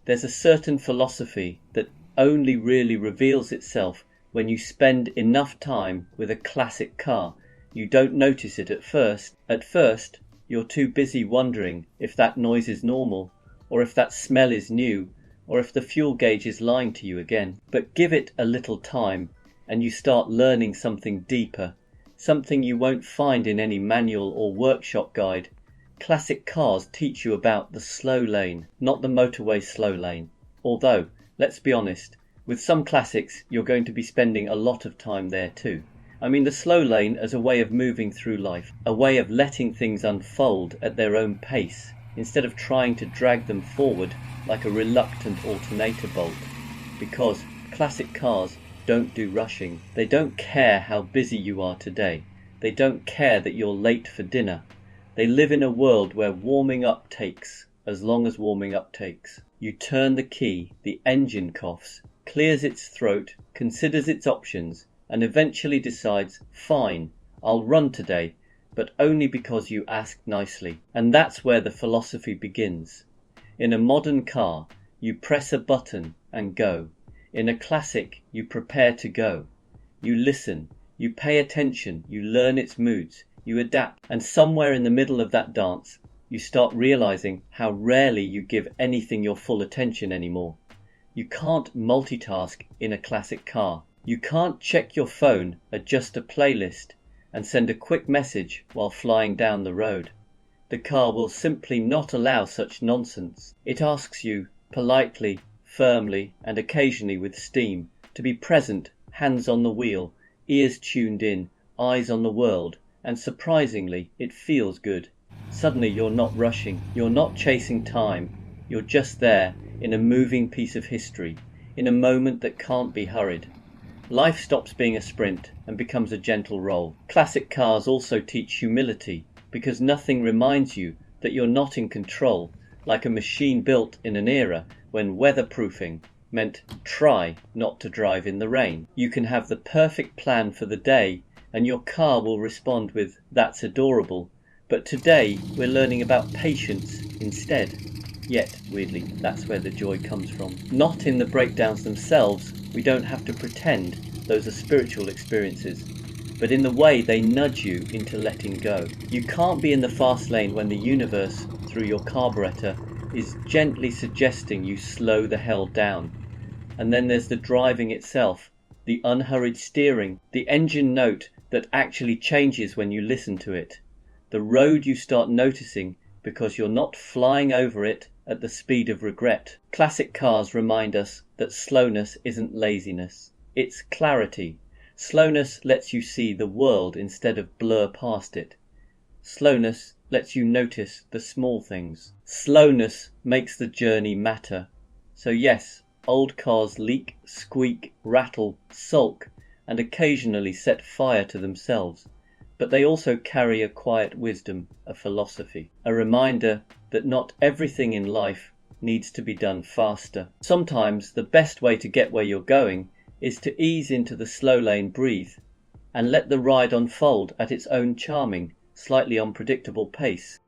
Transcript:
There's a certain philosophy that only really reveals itself when you spend enough time with a classic car. You don't notice it at first. At first, you're too busy wondering if that noise is normal, or if that smell is new, or if the fuel gauge is lying to you again. But give it a little time, and you start learning something deeper, something you won't find in any manual or workshop guide. Classic cars teach you about the slow lane, not the motorway slow lane. Although, let's be honest, with some classics you're going to be spending a lot of time there too. I mean the slow lane as a way of moving through life, a way of letting things unfold at their own pace, instead of trying to drag them forward like a reluctant alternator bolt. Because classic cars don't do rushing. They don't care how busy you are today. They don't care that you're late for dinner. They live in a world where warming up takes as long as warming up takes. You turn the key, the engine coughs, clears its throat, considers its options, and eventually decides, fine, I'll run today, but only because you asked nicely. And that's where the philosophy begins. In a modern car, you press a button and go. In a classic, you prepare to go. You listen, you pay attention, you learn its moods, you adapt, and somewhere in the middle of that dance, you start realizing how rarely you give anything your full attention anymore. You can't multitask in a classic car. You can't check your phone, adjust a playlist, and send a quick message while flying down the road. The car will simply not allow such nonsense. It asks you, politely, firmly, and occasionally with steam, to be present, hands on the wheel, ears tuned in, eyes on the world, and surprisingly, it feels good. Suddenly you're not rushing, you're not chasing time, you're just there, in a moving piece of history, in a moment that can't be hurried. Life stops being a sprint and becomes a gentle roll. Classic cars also teach humility, because nothing reminds you that you're not in control, like a machine built in an era when weatherproofing meant try not to drive in the rain. You can have the perfect plan for the day, and your car will respond with, that's adorable. But today we're learning about patience instead. Yet, weirdly, that's where the joy comes from. Not in the breakdowns themselves, we don't have to pretend those are spiritual experiences, but in the way they nudge you into letting go. You can't be in the fast lane when the universe, through your carburetor, is gently suggesting you slow the hell down. And then there's the driving itself, the unhurried steering, the engine note that actually changes when you listen to it. The road you start noticing because you're not flying over it at the speed of regret. Classic cars remind us that slowness isn't laziness, it's clarity. Slowness lets you see the world instead of blur past it. Slowness lets you notice the small things. Slowness makes the journey matter. So yes, old cars leak, squeak, rattle, sulk, and occasionally set fire to themselves. But they also carry a quiet wisdom, a philosophy, a reminder that not everything in life needs to be done faster. Sometimes the best way to get where you're going is to ease into the slow lane, breathe, and let the ride unfold at its own charming, slightly unpredictable pace.